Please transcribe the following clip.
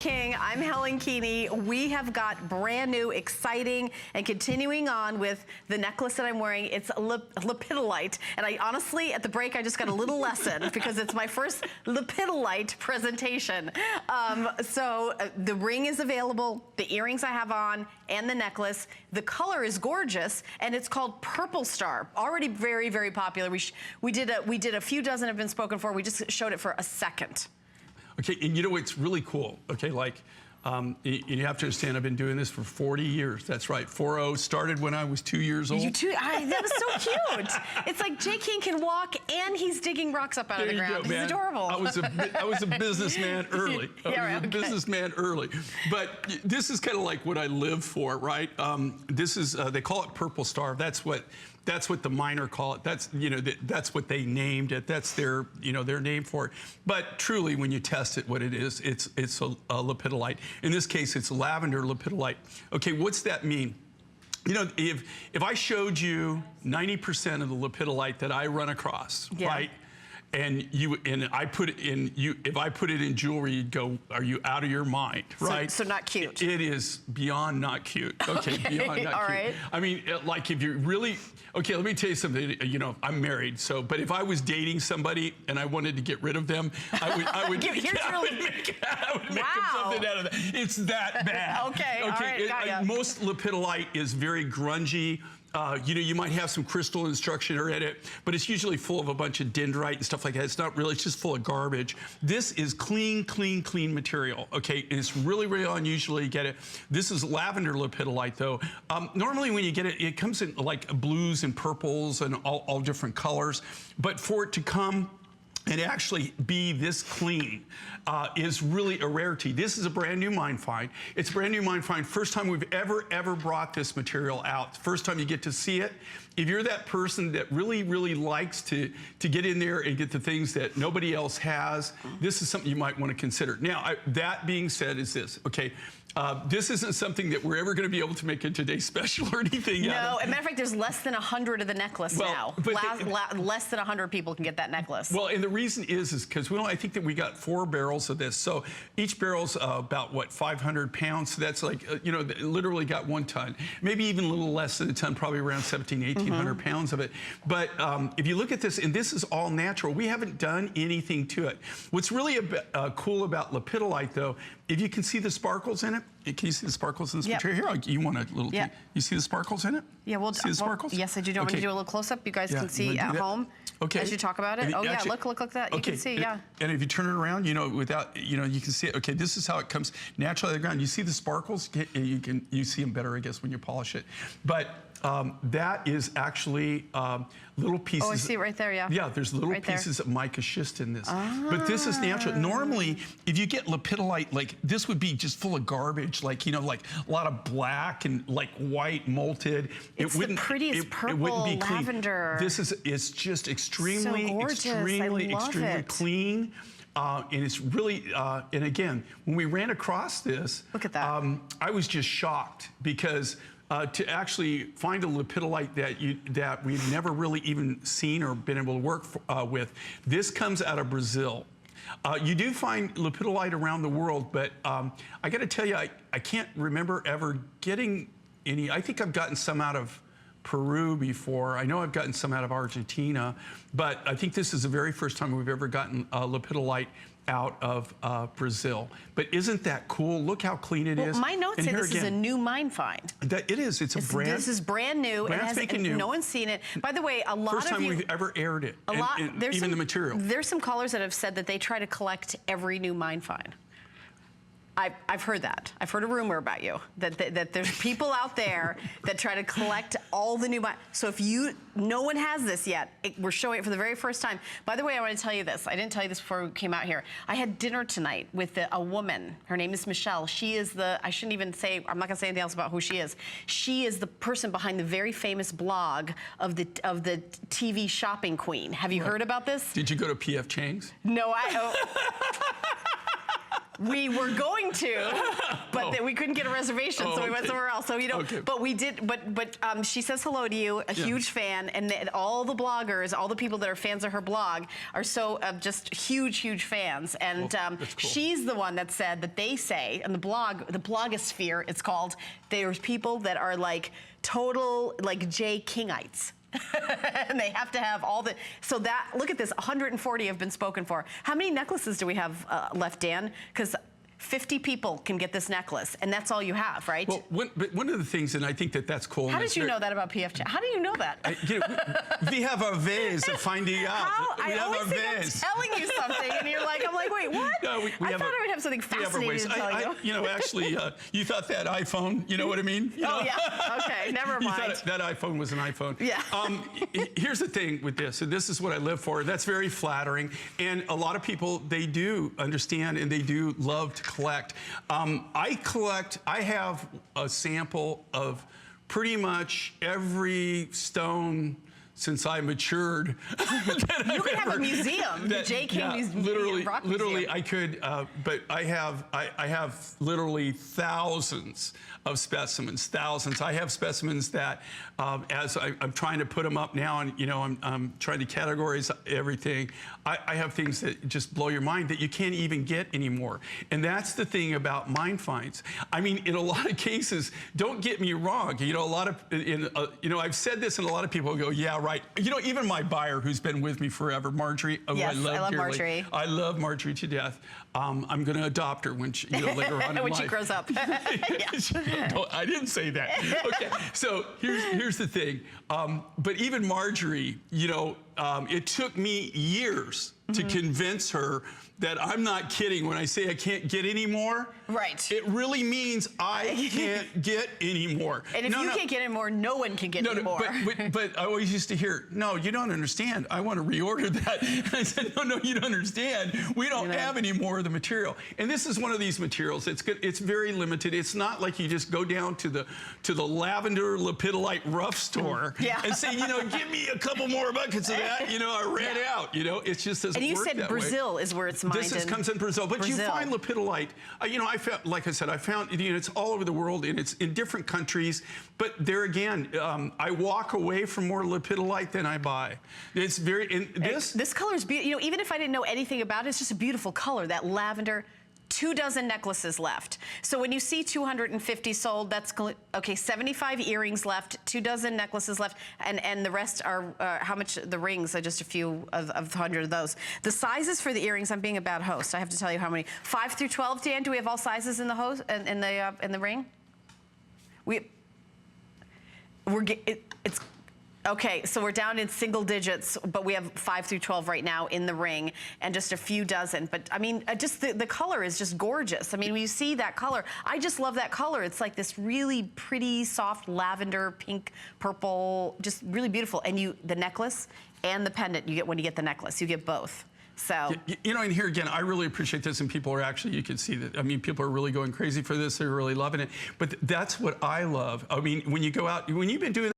King. I'm Helen Keeney. We have got brand new, exciting, and continuing on with the necklace that I'm wearing. It's Lepidolite. And I honestly, at the break, I just got a little lesson because it's my first Lepidolite presentation. The ring is available, the earrings I have on, and the necklace. The color is gorgeous, and it's called Purple Star. Already very, very popular. We did a few dozen have been spoken for. We just showed it for a second. Okay, and you know what's really cool? Okay, like, you have to understand, I've been doing this for 40 years. That's right, 40, started when I was 2 years old. That was so cute. It's like J. King can walk and he's digging rocks up out of the ground. He's adorable. I was a businessman early. Businessman early. But this is kind of like what I live for, right? This is, they call it Purple Star. That's what the miner call it. That's, you know, that's what they named it. That's their, you know, their name for it. But truly, when you test it, what it is, it's a lepidolite. In this case, it's lavender lepidolite. Okay, what's that mean? You know, if I showed you 90% of the lepidolite that I run across, right? And I put it in if I put it in jewelry, you'd go, are you out of your mind, right? So not cute. It is beyond not cute. Okay, beyond not all cute. Right. I mean, like if you're really, okay, let me tell you something, you know, I'm married, so, but if I was dating somebody and I wanted to get rid of them, I would make something out of that. It's that bad. Okay, all right, got ya. Most lepidolite is very grungy. You know, you might have some crystal instruction in it, but it's usually full of a bunch of dendrite and stuff like that. It's not really, it's just full of garbage. This is clean, clean, clean material, okay? And it's really, really unusual you get it. This is lavender lepidolite, though. Normally when you get it, it comes in like blues and purples and all different colors. But for it to come and actually be this clean is really a rarity. This is a brand new mine find. It's a brand new mine find. First time we've ever brought this material out. First time you get to see it. If you're that person that really, really likes to get in there and get the things that nobody else has, this is something you might want to consider. Now, that being said is this, okay? This isn't something that we're ever going to be able to make a Today Special or anything. No, as a matter of fact, there's less than 100 of the necklace now. Less than 100 people can get that necklace. Well, and the reason is because I think that we got 4 barrels of this. So each barrel's about, what, 500 pounds? So that's like, you know, literally got 1 ton. Maybe even a little less than a ton, probably around 1,800 pounds of it. But if you look at this, and this is all natural, we haven't done anything to it. What's really cool about lepidolite, though, if you can see the sparkles in it, can you see the sparkles in this material? Here, you want a little, you see the sparkles in it? Yeah, we'll see the sparkles? Yes, I do. Do you want me to do a little close-up? You guys can see at home as you talk about it? Oh, yeah, look at that. You can see, And if you turn it around, you know, without, you know, you can see it. Okay, this is how it comes naturally out of the ground. You see the sparkles? You see them better, I guess, when you polish it. But that is actually little pieces. Oh, I see it right there, yeah. Yeah, there's little pieces of mica schist in this. But this is natural. Normally, if you get lepidolite, like this would be just full of garbage, like, you know, like a lot of black and like white molted. It's the prettiest purple lavender. It's just extremely, extremely clean. And it's really, and again, when we ran across this, look at that. I was just shocked because to actually find a lepidolite that we've never really even seen or been able to work with. This comes out of Brazil. You do find lepidolite around the world, but I got to tell you, I can't remember ever getting any. I think I've gotten some out of Peru before. I know I've gotten some out of Argentina, but I think this is the very first time we've ever gotten lepidolite out of Brazil. But isn't that cool? Look how clean it is. My notes say this is a new mine find. It is. It's a brand. This is brand new. New. No one's seen it. By the way, a lot first of time we've ever aired it. Even the material. There's some callers that have said that they try to collect every new mine find. I've heard that. I've heard a rumor about you, that there's people out there that try to collect all the new, so if no one has this yet, we're showing it for the very first time. By the way, I want to tell you this. I didn't tell you this before we came out here. I had dinner tonight with a woman. Her name is Michelle. She is I shouldn't even say, I'm not going to say anything else about who she is. She is the person behind the very famous blog of the TV shopping queen. Have you heard about this? Did you go to P.F. Chang's? No, We were going to, but we couldn't get a reservation, so we went somewhere else. So, you know, but we did, but she says hello to you, a huge fan, and all the bloggers, all the people that are fans of her blog are so just huge fans. And cool. She's the one that said that they say, in the blogosphere, it's called, there's people that are like total, like J. Kingites. And they have to have all the, so that, look at this, 140 have been spoken for. How many necklaces do we have left, Dan? Because 50 people can get this necklace, and that's all you have, right? Well, one of the things, and I think that's cool. How did you know that about PF Chang? How do you know that? We have our ways of finding out. How? I always think I'm telling you something, and you're like, I'm like, wait, what? No, I thought I would have something fascinating to tell you. You know, actually, you thought that iPhone, you know what I mean? Oh, yeah. Okay, never mind. You thought that iPhone was an iPhone. Yeah. Here's the thing with this, and this is what I live for. That's very flattering, and a lot of people, they do understand, and they do love to collect. I have a sample of pretty much every stone since I matured. You could have a museum, the J. King Museum. Literally, I could, but I have literally thousands of specimens, thousands. I have specimens that, as I'm trying to put them up now, and you know, I'm trying to categorize everything. I have things that just blow your mind that you can't even get anymore. And that's the thing about mine finds. I mean, in a lot of cases, don't get me wrong. You know, a lot of, you know, I've said this, and a lot of people go, yeah, right. You know, even my buyer, who's been with me forever, Marjorie. Yes, I love dearly. Marjorie. I love Marjorie to death. I'm going to adopt her when she, you know, later on in when life. she grows up. I didn't say that. Okay, so here's the thing. But even Marjorie, you know, it took me years to convince her that I'm not kidding when I say I can't get any more. Right. It really means I can't get any more. And if you can't get any more, no one can get any more. But I always used to hear, no, you don't understand. I want to reorder that. And I said, no, you don't understand. We don't have any more of the material. And this is one of these materials. It's good. It's very limited. It's not like you just go down to the Lavender Lepidolite rough store and say, you know, give me a couple more buckets of that. You know, I ran out. You know, it's just doesn't work that way. And you said Brazil is where it's mined. This comes in Brazil, but you find lepidolite. You know, I found, like I said, I found, you know, it's all over the world, and it's in different countries. But there again, I walk away from more lepidolite than I buy. It's very, and this color is beautiful. You know, even if I didn't know anything about it, it's just a beautiful color. That lavender. 24 necklaces left. So when you see 250 sold, that's okay. 75 earrings left, 24 necklaces left, and the rest are how much? The rings are just a few of 100 of those. The sizes for the earrings, I'm being a bad host. I have to tell you how many. 5 through 12. Dan, do we have all sizes in the host in the ring? It's. Okay, so we're down in single digits, but we have 5 through 12 right now in the ring, and just a few dozen. But I mean, just the color is just gorgeous. I mean, when you see that color, I just love that color. It's like this really pretty, soft lavender, pink, purple, just really beautiful. And the necklace and the pendant you get when you get the necklace. You get both. So, you know, and here again, I really appreciate this, and people are actually, you can see that, I mean, people are really going crazy for this. They're really loving it. But that's what I love. I mean, when you go out, when you've been doing